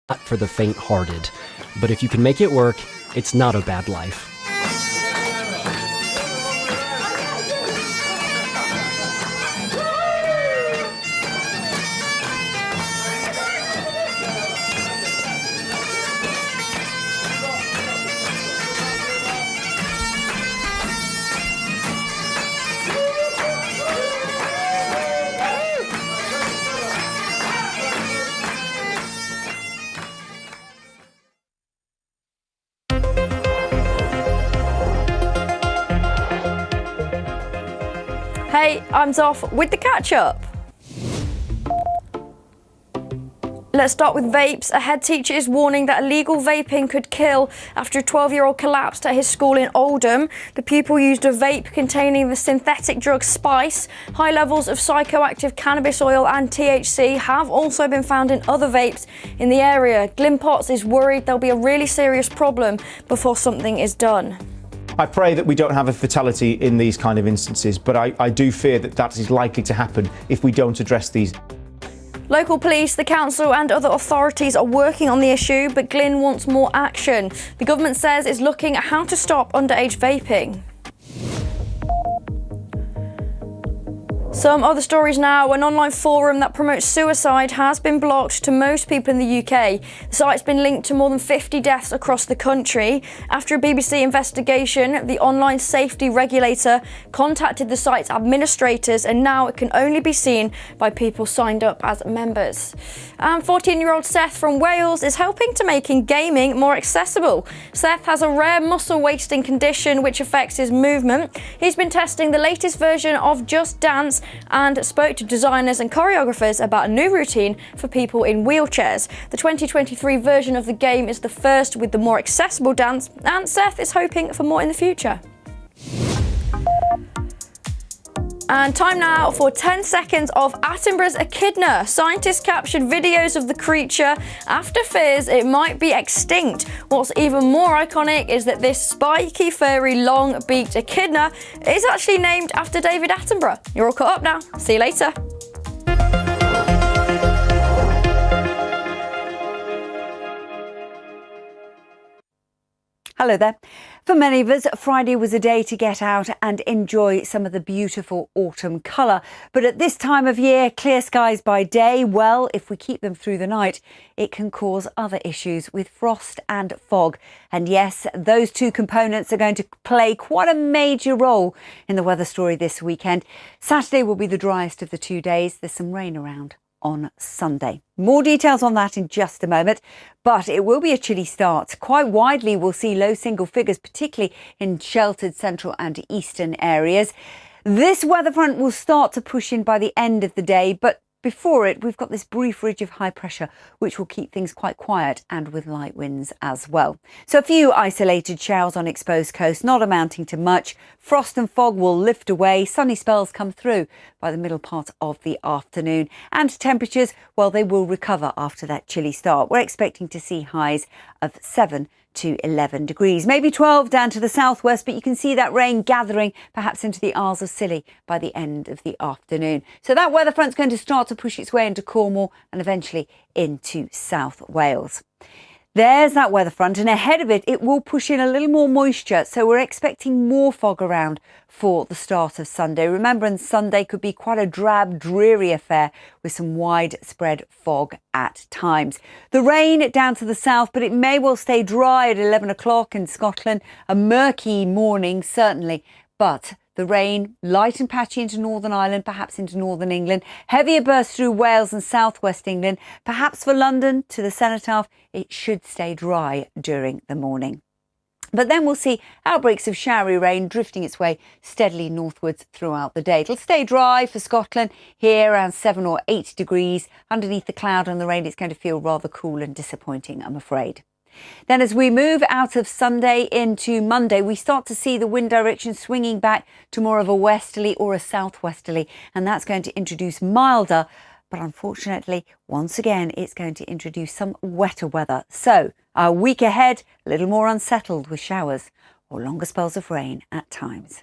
not for the faint-hearted. But if you can make it work, it's not a bad life. Hey, I'm Zoff with the catch-up. Let's start with vapes. A head teacher is warning that illegal vaping could kill after a 12-year-old collapsed at his school in Oldham. The pupil used a vape containing the synthetic drug spice. High levels of psychoactive cannabis oil and THC have also been found in other vapes in the area. Glimpots is worried there'll be a really serious problem before something is done. I pray that we don't have a fatality in these kind of instances, but I do fear that that is likely to happen if we don't address these. Local police, the council and other authorities are working on the issue, but Glyn wants more action. The government says it's looking at how to stop underage vaping. Some other stories now. An online forum that promotes suicide has been blocked to most people in the UK. The site's been linked to more than 50 deaths across the country. After a BBC investigation, the online safety regulator contacted the site's administrators, and now it can only be seen by people signed up as members. And 14-year-old Seth from Wales is helping to making gaming more accessible. Seth has a rare muscle wasting condition which affects his movement. He's been testing the latest version of Just Dance and spoke to designers and choreographers about a new routine for people in wheelchairs. The 2023 version of the game is the first with the more accessible dance, and Seth is hoping for more in the future. And time now for 10 seconds of Attenborough's echidna. Scientists captured videos of the creature after fears it might be extinct. What's even more iconic is that this spiky, furry, long-beaked echidna is actually named after David Attenborough. You're all caught up now. See you later. Hello there. For many of us, Friday was a day to get out and enjoy some of the beautiful autumn colour. But at this time of year, clear skies by day, well, if we keep them through the night, it can cause other issues with frost and fog. And yes, those two components are going to play quite a major role in the weather story this weekend. Saturday will be the driest of the 2 days. There's some rain around on Sunday. More details on that in just a moment, but it will be a chilly start. Quite widely we'll see low single figures, particularly in sheltered central and eastern areas. This weather front will start to push in by the end of the day, but before it, we've got this brief ridge of high pressure, which will keep things quite quiet and with light winds as well. So a few isolated showers on exposed coast, not amounting to much. Frost and fog will lift away. Sunny spells come through by the middle part of the afternoon. And temperatures, well, they will recover after that chilly start. We're expecting to see highs of 7 to 11 degrees, maybe 12 down to the southwest, but you can see that rain gathering perhaps into the Isles of Scilly by the end of the afternoon. So that weather front's going to start to push its way into Cornwall and eventually into South Wales. There's that weather front, and ahead of it, it will push in a little more moisture. So we're expecting more fog around for the start of Sunday. Remember, on Sunday could be quite a drab, dreary affair with some widespread fog at times. The rain down to the south, but it may well stay dry at 11 o'clock in Scotland. A murky morning, certainly, but the rain light and patchy into Northern Ireland, perhaps into Northern England. Heavier bursts through Wales and southwest England. Perhaps for London to the cenotaph, it should stay dry during the morning. But then we'll see outbreaks of showery rain drifting its way steadily northwards throughout the day. It'll stay dry for Scotland here around 7 or 8 degrees. Underneath the cloud and the rain, it's going to feel rather cool and disappointing, I'm afraid. Then as we move out of Sunday into Monday, we start to see the wind direction swinging back to more of a westerly or a southwesterly, and that's going to introduce milder, but unfortunately, once again, it's going to introduce some wetter weather. So our week ahead, a little more unsettled with showers or longer spells of rain at times.